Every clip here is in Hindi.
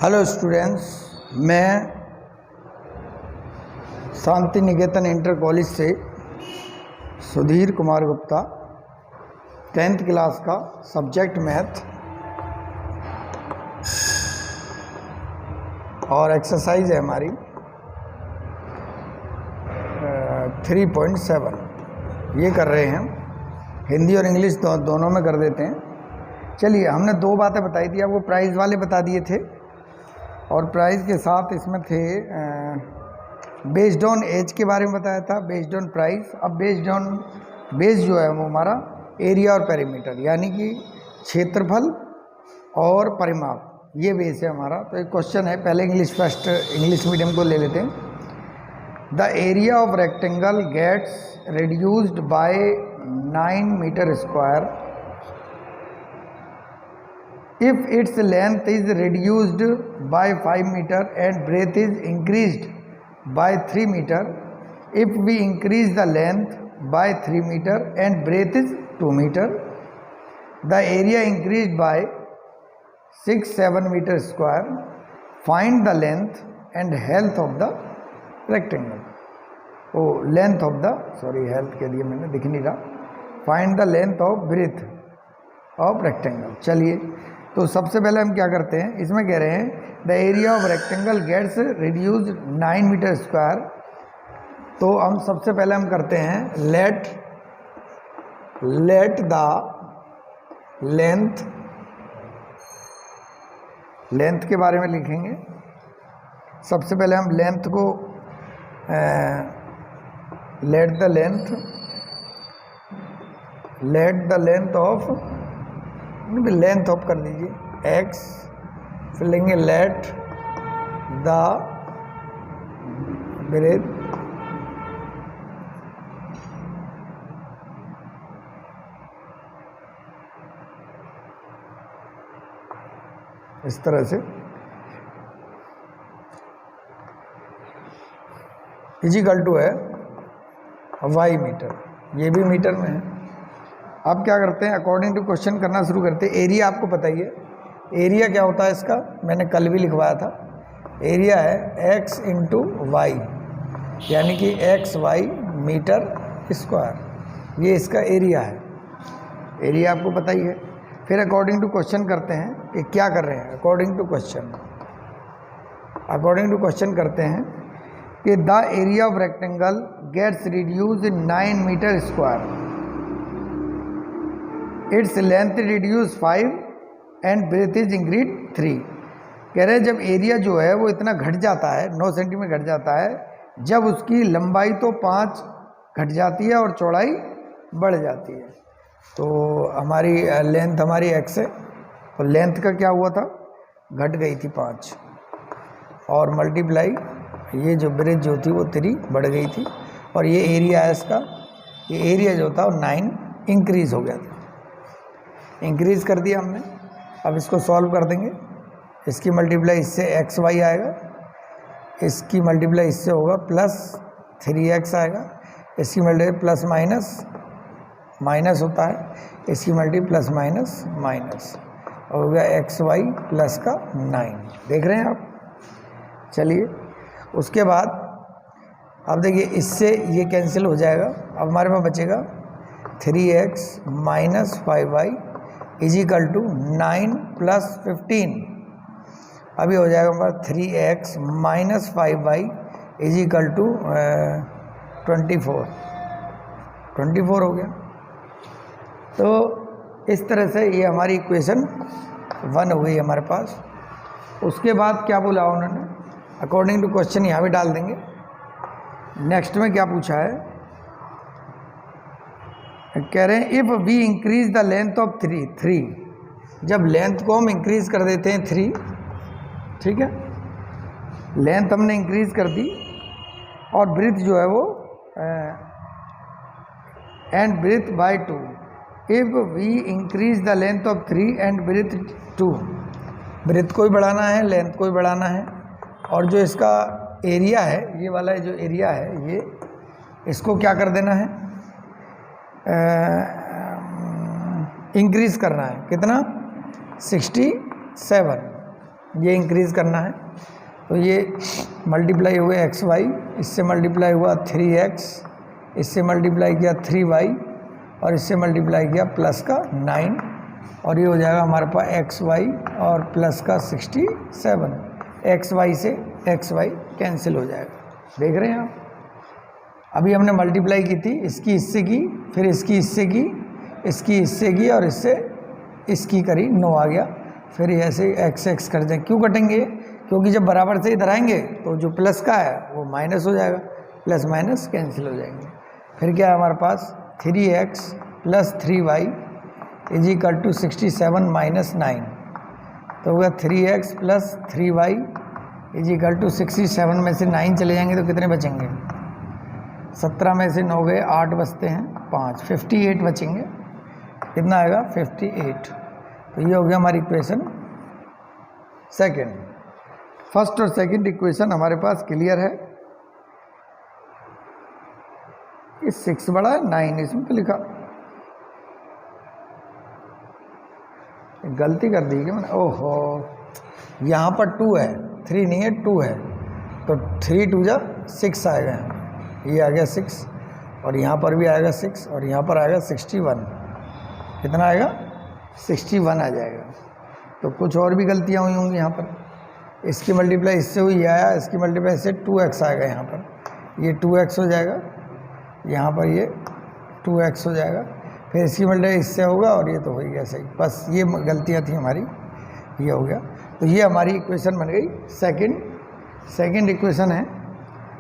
हेलो स्टूडेंट्स, मैं शांति निकेतन इंटर कॉलेज से सुधीर कुमार गुप्ता 10th क्लास का सब्जेक्ट मैथ और एक्सरसाइज है हमारी 3.7 ये कर रहे हैं हम। हिंदी और इंग्लिश दोनों में कर देते हैं। चलिए, हमने दो बातें बताई थी आपको, प्राइस वाले बता दिए थे और प्राइस के साथ इसमें थे बेस्ड ऑन एज के बारे में बताया था, बेस्ड ऑन प्राइस। अब बेस जो है वो हमारा एरिया और पेरीमीटर, यानी कि क्षेत्रफल और परिमाप, ये बेस है हमारा। तो एक क्वेश्चन है, पहले इंग्लिश मीडियम को ले लेते हैं। The area of rectangle gets reduced by 9 metre square if its length is reduced by 5 meter and breadth is increased by 3 meter. If we increase the length by 3 meter and breadth is 2 meter, the area increased by 6-7 meter square. Find the length and health of the rectangle. Length of the, health के लिए मैंने दिख नहीं रहा। Find the length of breadth of rectangle. चलिए, तो सबसे पहले हम क्या करते हैं, इसमें कह रहे हैं the area of rectangle gets reduced 9 metre square. तो हम सबसे पहले हम करते हैं लेट द लेंथ के बारे में लिखेंगे। सबसे पहले हम लेंथ को let the length of length of कर दीजिए x, फिर लेंगे लेट द ब्रेथ इस तरह से इजिकल टू है y मीटर, ये भी मीटर में है। अब क्या करते हैं, अकॉर्डिंग टू क्वेश्चन करना शुरू करते हैं। एरिया आपको पता ही है, एरिया क्या होता है इसका, मैंने कल भी लिखवाया था। एरिया है x इंटू वाई, यानी कि XY मीटर स्क्वायर, ये इसका एरिया है। एरिया आपको पता ही है। फिर अकॉर्डिंग टू क्वेश्चन करते हैं कि क्या कर रहे हैं। अकॉर्डिंग टू क्वेश्चन करते हैं कि the area of rectangle gets reduce in 9 metre square, its length reduce 5 and breadth is increase 3। कह रहे हैं जब एरिया जो है वो इतना घट जाता है, 9 सेंटीमीटर घट जाता है, जब उसकी लंबाई तो 5 घट जाती है और चौड़ाई बढ़ जाती है। तो हमारी लेंथ हमारी x है, तो लेंथ का क्या हुआ था, घट गई थी 5 और मल्टीप्लाई ये जो ब्रेथ जो थी वो 3 बढ़ गई थी। और ये एरिया है इसका, ये एरिया जो था वो 9 इंक्रीज़ हो गया था, इंक्रीज़ कर दिया हमने। अब इसको सॉल्व कर देंगे। इसकी मल्टीप्लाई इससे XY आएगा, इसकी मल्टीप्लाई इससे होगा प्लस 3x आएगा, इसकी मल्टीप्लाई प्लस माइनस होता है, इसकी मल्टीप्लाई प्लस माइनस हो गया XY प्लस का 9। देख रहे हैं आप। चलिए, उसके बाद अब देखिए इससे ये कैंसिल हो जाएगा। अब हमारे पास बचेगा 3x minus 5y is equal to 9 plus 15। अभी हो जाएगा हमारा 3x minus 5y is equal to 24 हो गया। तो इस तरह से ये हमारी इक्वेशन 1 हो गई हमारे पास। उसके बाद क्या बोला उन्होंने, अकॉर्डिंग टू क्वेश्चन यहाँ भी डाल देंगे। नेक्स्ट में क्या पूछा है, कह रहे हैं if we increase the length of 3, जब लेंथ को हम इंक्रीज कर देते हैं 3, ठीक है, लेंथ हमने इंक्रीज कर दी और ब्रेथ जो है वो and breadth by 2। If we increase the length of 3 and breadth 2, breadth को भी बढ़ाना है, लेंथ को भी बढ़ाना है। और जो इसका एरिया है, ये वाला जो एरिया है, ये इसको क्या कर देना है, इंक्रीज़ करना है। कितना, 67। ये इंक्रीज़ करना है। तो ये मल्टीप्लाई हुए एक्स वाई, इससे मल्टीप्लाई हुआ 3x, इससे मल्टीप्लाई किया 3y और इससे मल्टीप्लाई किया प्लस का 9 और ये हो जाएगा हमारे पास एक्स वाई और प्लस का 67। एक्स वाई से एक्स वाई कैंसिल हो जाएगा। देख रहे हैं आप, अभी हमने मल्टीप्लाई की थी, इसकी इससे की, फिर इसकी इससे की, इसकी इससे की और इससे इसकी करी, 9 आ गया। फिर ऐसे एक्स एक्स कर दें। क्यों कटेंगे? क्योंकि जब बराबर से इधर आएंगे तो जो प्लस का है वो माइनस हो जाएगा, प्लस माइनस कैंसिल हो जाएंगे। फिर क्या है हमारे पास 3x plus 3y is equal to 67 minus 9। तो होगा 3x plus 3y is equal to 67 में से 9 चले जाएंगे तो कितने बचेंगे? 17 में से 9 गए, 8 बचते हैं 5, 58 बचेंगे। कितना आएगा? 58। तो ये हो गया हमारी इक्वेशन सेकंड। फर्स्ट और सेकंड इक्वेशन हमारे पास क्लियर है। इस 6 बड़ा है 9 इसमें तो लिखा, गलती कर दी क्या मैंने? ओहो, यहाँ पर 2 है, 3 नहीं है 2 है, तो 3 2 जा 6 आएगा। ये आ गया 6 और यहाँ पर भी आएगा 6 और यहाँ पर आएगा 61। कितना आएगा? 61 आ जाएगा। तो कुछ और भी गलतियाँ हुई होंगी यहाँ पर। इसकी मल्टीप्लाई इससे हुई आया, इसकी मल्टीप्लाई इससे 2x आएगा, यहाँ पर ये 2x हो जाएगा, यहाँ पर ये 2x हो जाएगा, फिर इसकी मल्टीप्लाई इससे होगा और ये तो हो ही गया सही। बस ये गलतियाँ थी हमारी, ये हो गया। तो ये हमारी इक्वेशन बन गई सेकंड इक्वेशन है।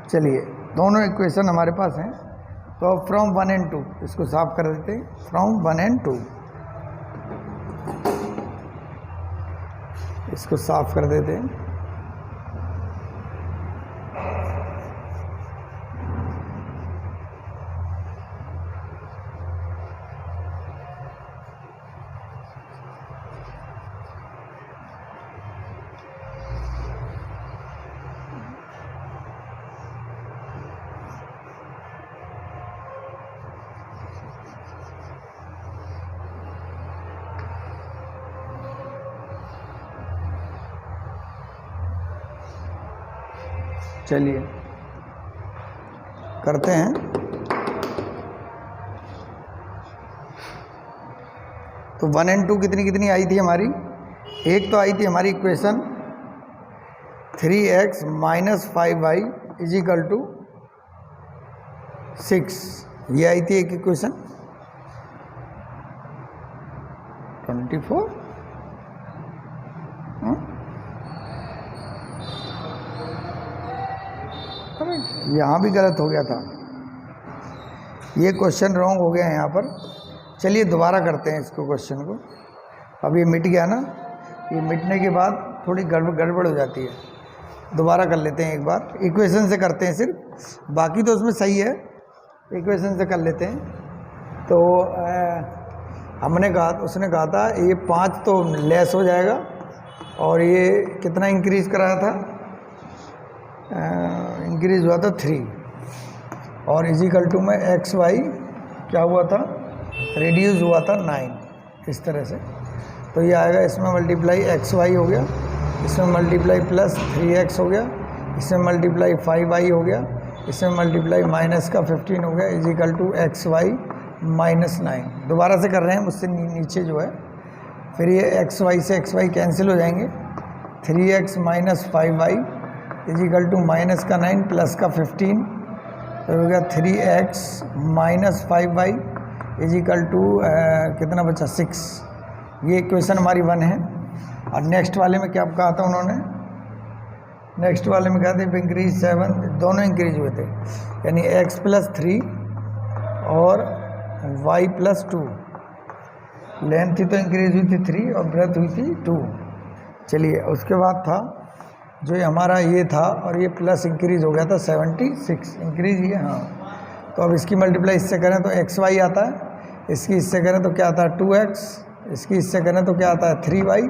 चलिए दोनों इक्वेशन हमारे पास हैं। तो अब फ्रॉम 1 and 2 इसको साफ कर देते हैं। फ्रॉम 1 and 2 इसको साफ कर देते हैं। चलिए करते हैं। तो 1 and 2 कितनी कितनी आई थी हमारी? एक तो आई थी हमारी equation 3x minus 5y is equal to 6, ये आई थी एक इक्वेशन। 24 यहाँ भी गलत हो गया था, ये क्वेश्चन रॉन्ग हो गया है यहाँ पर। चलिए दोबारा करते हैं इसको, क्वेश्चन को। अब ये मिट गया ना, ये मिटने के बाद थोड़ी गड़बड़ हो जाती है। दोबारा कर लेते हैं एक बार, इक्वेशन से करते हैं सिर्फ, बाकी तो उसमें सही है, इक्वेशन से कर लेते हैं। तो हमने कहा, उसने कहा था ये 5 तो लेस हो जाएगा और ये कितना इंक्रीज़ कराया था? इंक्रीज़ हुआ था 3 और इजिकल टू में एक्स वाई क्या हुआ था? रिड्यूस हुआ था 9, इस तरह से। तो ये आएगा, इसमें मल्टीप्लाई एक्स वाई हो गया, इसमें मल्टीप्लाई प्लस 3x हो गया, इसमें मल्टीप्लाई 5y हो गया, इसमें मल्टीप्लाई माइनस का 15 हो गया, is equal to x y minus 9। दोबारा से कर रहे हैं, मुझसे नीचे जो है। फिर ये एक्स वाई से एक्स वाई कैंसिल हो जाएंगे, 3x minus 5y is equal to minus का 9 प्लस का 15, तो हो गया 3x minus 5y is equal to कितना बचा? 6। ये इक्वेशन हमारी 1 है। और नेक्स्ट वाले में क्या कहा था उन्होंने? नेक्स्ट वाले में कहा था इंक्रीज 7, दोनों इंक्रीज हुए थे, यानी x प्लस 3 और y प्लस 2। लेंथ थी तो इंक्रीज हुई थी 3 और ब्रेथ हुई थी 2। चलिए उसके बाद था जो ये हमारा ये था और ये प्लस इंक्रीज हो गया था 76 इंक्रीज ये। हाँ, तो अब इसकी मल्टीप्लाई इससे करें तो एक्स वाई आता है, इसकी इससे करें तो क्या आता है? 2x, इसकी इससे करें तो क्या आता है? 3y,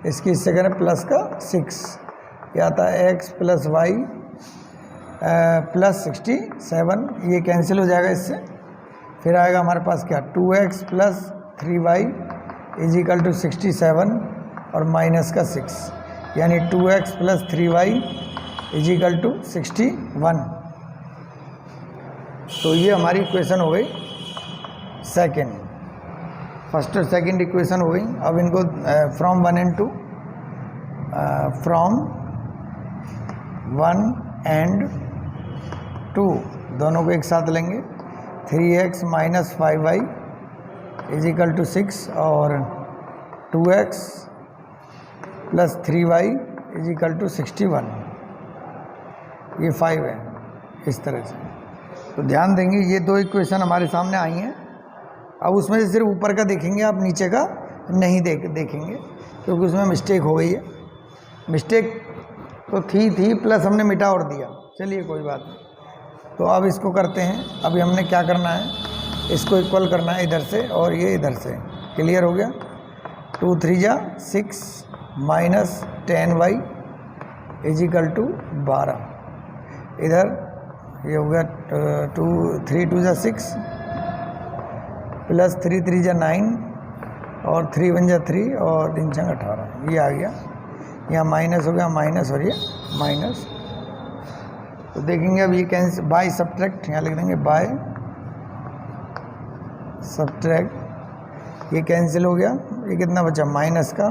इसकी इससे करें प्लस का 6, ये आता है x प्लस वाई प्लस 67। ये कैंसिल हो जाएगा इससे। फिर आएगा हमारे पास क्या? 2x plus 3y is equal to 67 और माइनस का 6। यानी 2x plus 3y is equal to 61। तो ये हमारी इक्वेशन हो गई सेकेंड। फर्स्ट और सेकेंड इक्वेशन हो गई। अब इनको फ्रॉम 1 and 2 फ्रॉम 1 and 2 दोनों को एक साथ लेंगे। 3x minus 5y is equal to 6 और 2x plus 3y is equal to 61। ये 5 है इस तरह से। तो ध्यान देंगे ये दो इक्वेशन हमारे सामने आई हैं। अब उसमें से सिर्फ ऊपर का देखेंगे, आप नीचे का नहीं देखेंगे क्योंकि उसमें मिस्टेक हो गई है। मिस्टेक तो थी प्लस हमने मिटा और दिया। चलिए कोई बात नहीं। तो अब इसको करते हैं। अभी हमने क्या करना है, इसको इक्वल करना है इधर से और ये इधर से। क्लियर हो गया। 2 3 जा 6 माइनस 10y इजिकल टू 12। इधर ये हो गया 2 3 2 जा 6 प्लस 3 3 जा 9 और 3 1 जा 3 और 3 6 18। ये आ गया। यहाँ माइनस हो गया माइनस और ये माइनस। तो देखेंगे अब ये कैंसिल बाय सब्ट्रैक्ट, यहाँ लिख देंगे बाय सब्ट्रैक्ट। ये कैंसिल हो गया। ये कितना बचा माइनस का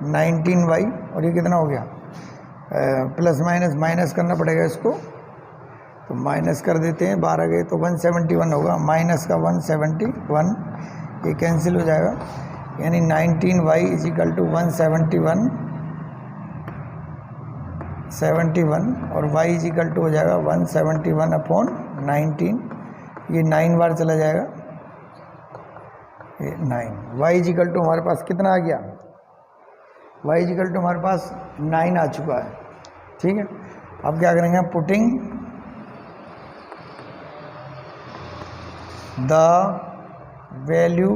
19y और ये कितना हो गया प्लस माइनस माइनस करना पड़ेगा इसको। तो माइनस कर देते हैं, 12 गए तो 171 होगा। माइनस का 171 ये कैंसिल हो जाएगा। यानी 19y इजिकल टू 171 और y इजिकल टू हो जाएगा 171 अपॉन 19। ये 9 बार चला जाएगा, ये 9। y इजिकल टू हमारे पास कितना आ गया, y इजिकल टू हमारे पास 9 आ चुका है। ठीक है। अब क्या करेंगे, putting the value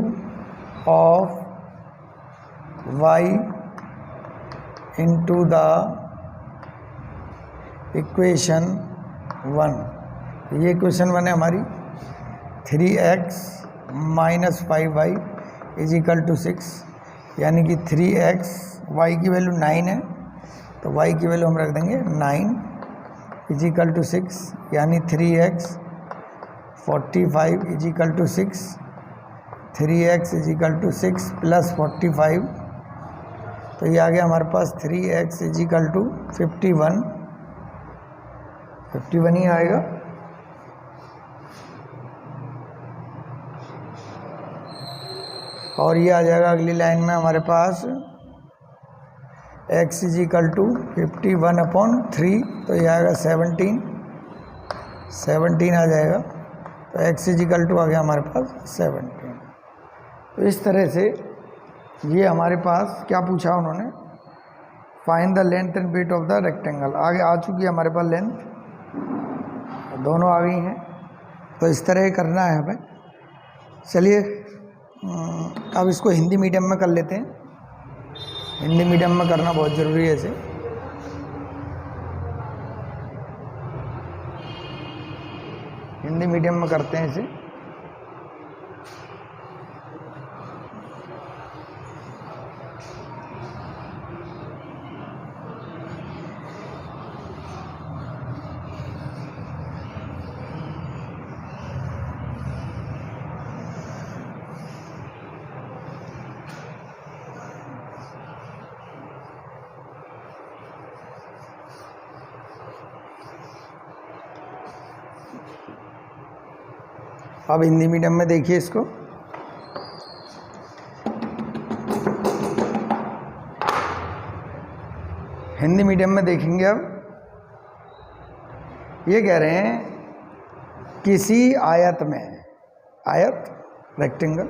of y into the equation 1। ये इक्वेशन 1 है हमारी। 3x minus 5y is equal to 6, यानी कि 3x, y की वैल्यू 9 है तो y की वैल्यू हम रख देंगे 9 इज इक्वल टू 6, यानी 3x 45 is equal to 6। 3x is equal to 6 plus 45, तो ये आ गया हमारे पास 3x इज इक्वल टू 51 ही आएगा। और ये आ जाएगा अगली लाइन में हमारे पास x is equal to 51 upon 3, तो ये आएगा 17 आ जाएगा। तो x इज इक्वल टू आ गया हमारे पास 17। तो इस तरह से ये हमारे पास क्या पूछा उन्होंने, find the length and breadth of the rectangle. आगे आ चुकी है हमारे पास लेंथ, दोनों आ गई हैं। तो इस तरह करना है हमें। चलिए अब इसको हिंदी मीडियम में कर लेते हैं। हिंदी मीडियम में करना बहुत ज़रूरी है इसे। हिंदी मीडियम में करते हैं इसे। अब हिंदी मीडियम में देखिए इसको। हिंदी मीडियम में देखेंगे। अब ये कह रहे हैं किसी आयत में, आयत रेक्टेंगल,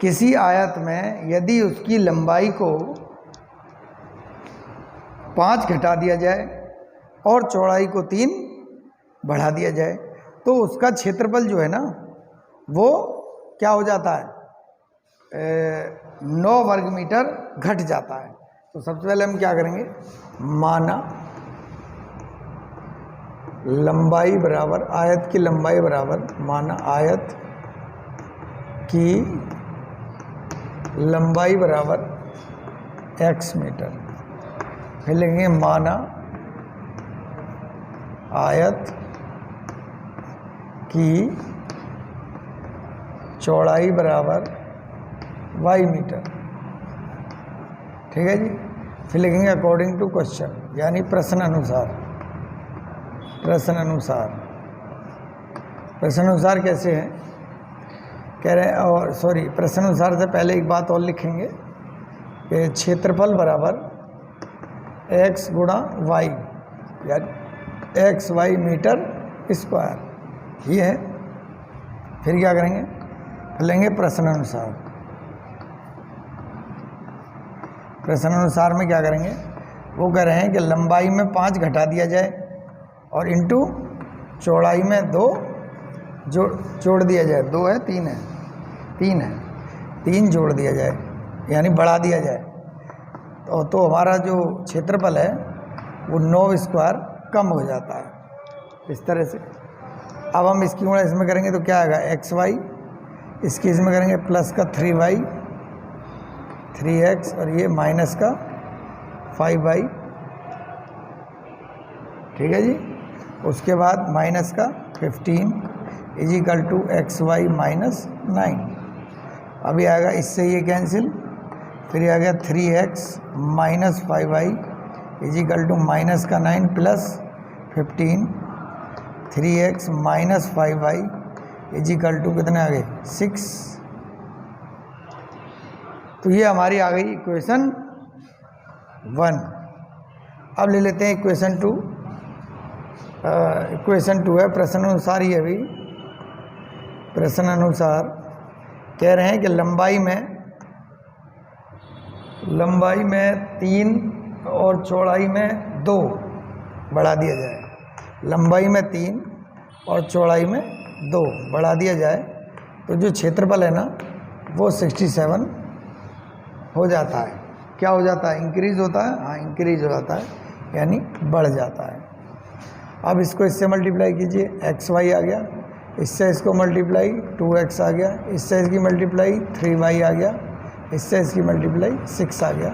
किसी आयत में यदि उसकी लंबाई को 5 घटा दिया जाए और चौड़ाई को 3 बढ़ा दिया जाए तो उसका क्षेत्रफल जो है ना वो क्या हो जाता है, 9 वर्ग मीटर घट जाता है। तो सबसे पहले हम क्या करेंगे, माना लंबाई बराबर, आयत की लंबाई बराबर, माना आयत की लंबाई बराबर x मीटर। फिर लिखेंगे माना आयत की चौड़ाई बराबर y मीटर। ठीक है जी। फिर लिखेंगे अकॉर्डिंग टू क्वेश्चन, यानी प्रश्न अनुसार। प्रश्न अनुसार, प्रश्न अनुसार कैसे है कह रहे हैं, और सॉरी प्रश्न अनुसार से पहले एक बात और लिखेंगे कि क्षेत्रफल बराबर x गुणा y, या XY मीटर स्क्वायर, ये है। फिर क्या करेंगे, लेंगे प्रश्न अनुसार। प्रश्न अनुसार में क्या करेंगे, वो कह रहे हैं कि लंबाई में 5 घटा दिया जाए और इंटू चौड़ाई में 2 जोड़ दिया जाए। 2 है 3 है 3 है 3 जोड़ दिया जाए, यानी बढ़ा दिया जाए। तो हमारा जो क्षेत्रफल है वो 9 स्क्वायर कम हो जाता है इस तरह से। अब हम इसकी गुणा इसमें करेंगे तो क्या आएगा, XY, इसकी इसमें करेंगे प्लस का 3y 3x और ये माइनस का 5y। ठीक है जी। उसके बाद माइनस का 15 इजिकल टू XY माइनस 9। अभी आएगा इससे ये कैंसिल, फिर आ गया 3x minus 5y is equal to minus का 9 plus 15 3x minus 5y is equal to कितने आ गए 6। तो ये हमारी आ गई इक्वेशन 1। अब ले लेते हैं इक्वेशन 2। इक्वेशन 2 है प्रश्न अनुसार ही अभी। प्रश्न अनुसार कह रहे हैं कि लंबाई में 3 और चौड़ाई में 2 बढ़ा दिया जाए। लंबाई में 3 और चौड़ाई में 2 बढ़ा दिया जाए तो जो क्षेत्रफल है ना वो 67 हो जाता है। क्या हो जाता है, इंक्रीज होता है। हाँ, इंक्रीज हो जाता है, यानी बढ़ जाता है। अब इसको इससे मल्टीप्लाई कीजिए, XY आ गया, इससे इसको मल्टीप्लाई 2x आ गया, इससे इसकी मल्टीप्लाई 3y आ गया, इससे इसकी मल्टीप्लाई 6 आ गया।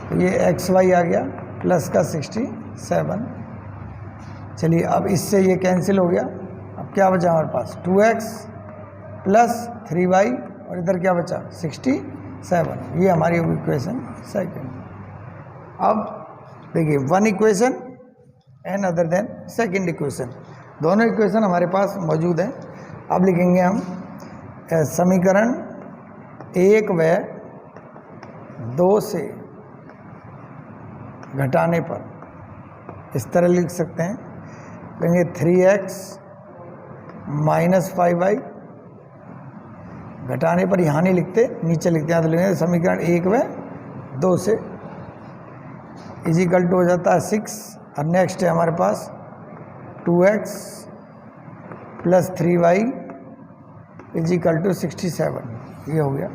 तो ये XY आ गया प्लस का 67। चलिए अब इससे ये कैंसिल हो गया। अब क्या बचा हमारे पास, 2x प्लस 3y और इधर क्या बचा 67। ये हमारी इक्वेशन सेकंड। अब देखिए 1 equation and other than second equation, दोनों इक्वेशन हमारे पास मौजूद हैं। अब लिखेंगे हम समीकरण 1 व 2 से घटाने पर इस तरह लिख सकते हैं, लेंगे 3x माइनस 5y, घटाने पर यहाँ नहीं लिखते, नीचे लिखते हैं। तो लेंगे समीकरण 1 व 2 से इजिकल टू हो जाता है 6। और नेक्स्ट है हमारे पास 2x plus 3y is equal to 67। ये हो गया।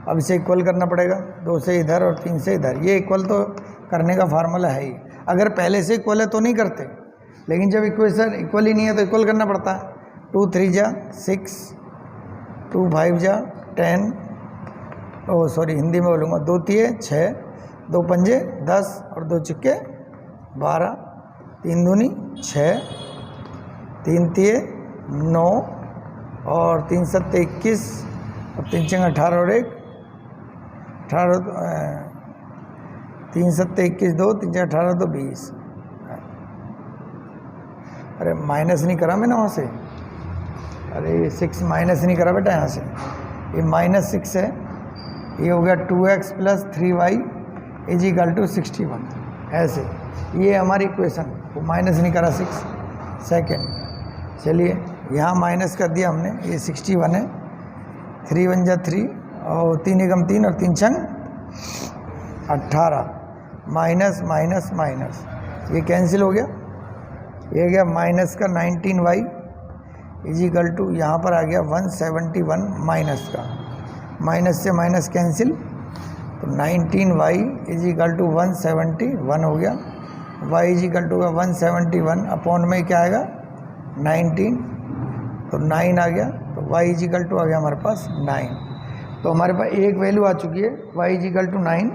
अब इसे इक्वल करना पड़ेगा, 2 से इधर और 3 से इधर। ये इक्वल तो करने का फार्मूला है ही। अगर पहले से इक्वल है तो नहीं करते, लेकिन जब इक्वेशन इक्वल ही नहीं है तो इक्वल करना पड़ता है। 2 3 जा 6, 2 5 जा 10, ओ सॉरी हिंदी में बोलूँगा, 2 3 6, 2 5 10 और 2 6 12, 3 दूनी 6, 3 3 9 और 3 7 21 और 3 6 18 और 1 18, 3 7 21 2, 3 6 18 तो 20। अरे माइनस नहीं करा मैंने वहाँ से, अरे 6 माइनस नहीं करा बेटा यहाँ से। ये माइनस 6 है, ये हो गया 2x plus 3y is equal to 61। ऐसे ये हमारी इक्वेशन, वो माइनस नहीं करा 6 सेकेंड। चलिए यहाँ माइनस कर दिया हमने, ये 61 है, 3 1 जा 3 और 3 एकम 3 और 3 छंग 18, माइनस माइनस माइनस ये कैंसिल हो गया। ये गया माइनस का 19y इजिकल टू यहाँ पर आ गया 171 माइनस का, माइनस से माइनस कैंसिल तो 19y इजिकल टू 171 हो गया। y इजिकल टू का 171 अपॉन में क्या आएगा 19, तो 9 आ गया। तो y इजिकल टू आ गया हमारे पास 9। तो हमारे पास एक वैल्यू आ चुकी है y is equal to 9।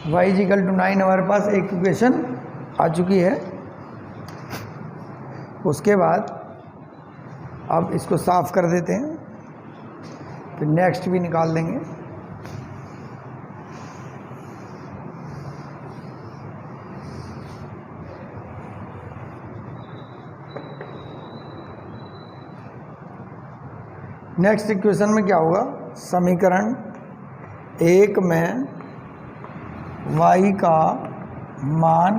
y is equal to 9 हमारे पास एक इक्वेशन आ चुकी है। उसके बाद अब इसको साफ कर देते हैं, फिर नेक्स्ट भी निकाल देंगे। नेक्स्ट इक्वेशन में क्या होगा, समीकरण 1 में y का मान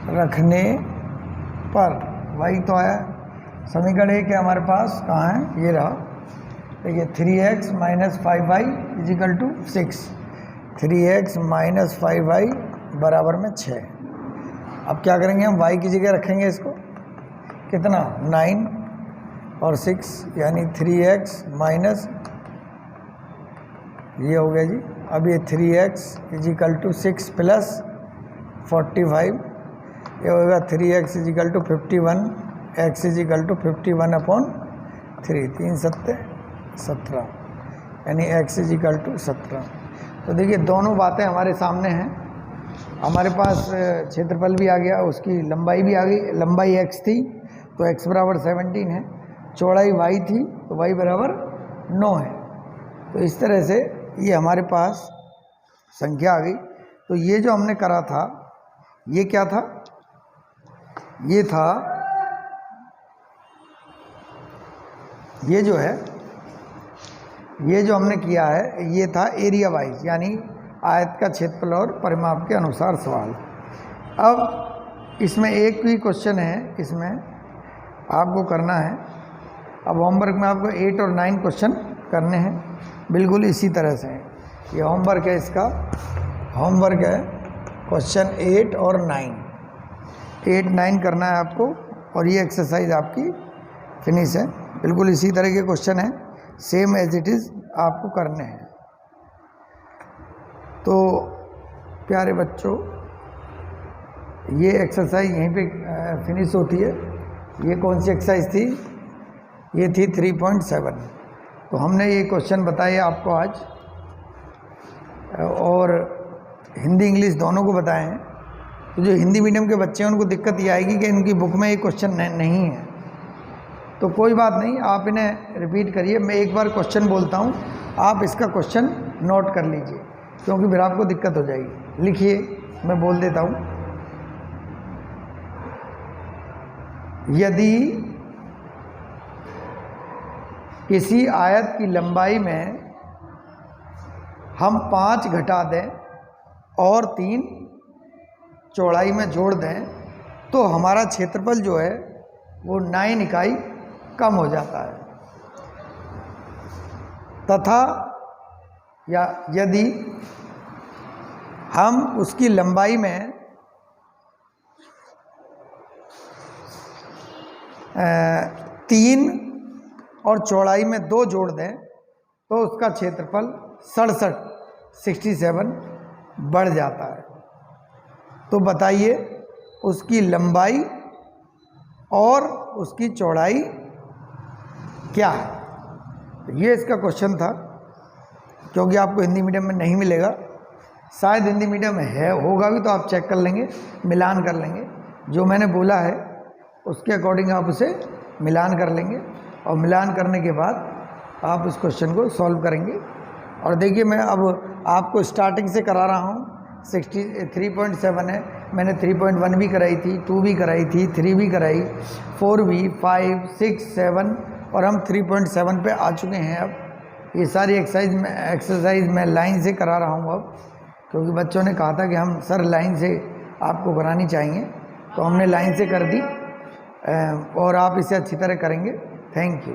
रखने पर, y तो आया, समीकरण 1 है हमारे पास, कहाँ है, ये रहा, देखिए 3x minus 5y is equal to 6, 3x minus 5y बराबर में 6। अब क्या करेंगे हम, y की जगह रखेंगे इसको, कितना 9 और 6 यानी 3x माइनस, ये हो गया जी। अब ये 3x इजिकल टू 6 प्लस 45, ये होगा 3x is equal to 51, x is equal to 51/3, 3 7 17 यानी x इजिकल टू 17। तो देखिए दोनों बातें हमारे सामने हैं। हमारे पास क्षेत्रफल भी आ गया, उसकी लंबाई भी आ गई, लंबाई x थी तो x बराबर 17 है, चौड़ाई y थी तो y बराबर 9 है। तो इस तरह से ये हमारे पास संख्या आ गई। तो ये जो हमने करा था, ये क्या था, ये था, ये जो है, ये जो हमने किया है ये था एरिया वाइज, यानी आयत का क्षेत्रफल और परिमाप के अनुसार सवाल। अब इसमें एक भी क्वेश्चन है, इसमें आपको करना है। अब होमवर्क में आपको 8 और 9 क्वेश्चन करने हैं, बिल्कुल इसी तरह से। ये होमवर्क है, इसका होमवर्क है क्वेश्चन 8 और 9, 8 9 करना है आपको, और ये एक्सरसाइज आपकी फिनिश है। बिल्कुल इसी तरह के क्वेश्चन हैं, सेम एज इट इज़ आपको करने हैं। तो प्यारे बच्चों, ये एक्सरसाइज यहीं पे फिनिश होती है। ये कौन सी एक्सरसाइज थी, ये थी 3.7। तो हमने ये क्वेश्चन बताए आपको आज, और हिंदी इंग्लिश दोनों को बताए हैं। तो जो हिंदी मीडियम के बच्चे हैं उनको दिक्कत ये आएगी कि इनकी बुक में ये क्वेश्चन नहीं है, तो कोई बात नहीं, आप इन्हें रिपीट करिए। मैं एक बार क्वेश्चन बोलता हूँ, आप इसका क्वेश्चन नोट कर लीजिए, क्योंकि फिर आपको दिक्कत हो जाएगी। लिखिए, मैं बोल देता हूँ। यदि किसी आयत की लंबाई में हम 5 घटा दें और 3 चौड़ाई में जोड़ दें, तो हमारा क्षेत्रफल जो है वो 9 इकाई कम हो जाता है। तथा या यदि हम उसकी लंबाई में 3 और चौड़ाई में 2 जोड़ दें, तो उसका क्षेत्रफल 67 बढ़ जाता है। तो बताइए उसकी लंबाई और उसकी चौड़ाई क्या है। ये इसका क्वेश्चन था, क्योंकि आपको हिंदी मीडियम में नहीं मिलेगा। शायद हिंदी मीडियम में है, होगा भी तो आप चेक कर लेंगे, मिलान कर लेंगे। जो मैंने बोला है उसके अकॉर्डिंग आप उसे मिलान कर लेंगे, और मिलान करने के बाद आप उस क्वेश्चन को सॉल्व करेंगे। और देखिए, मैं अब आपको स्टार्टिंग से करा रहा हूँ। 3.7 है, मैंने 3.1 भी कराई थी, 2 भी कराई थी, 3 भी कराई, 4 भी, 5 6 7, और हम 3.7 पे आ चुके हैं। अब ये सारी एक्सरसाइज मैं लाइन से करा रहा हूँ अब, क्योंकि बच्चों ने कहा था कि हम सर लाइन से आपको करानी चाहिए, तो हमने लाइन से कर दी, और आप इसे अच्छी तरह करेंगे। Thank you.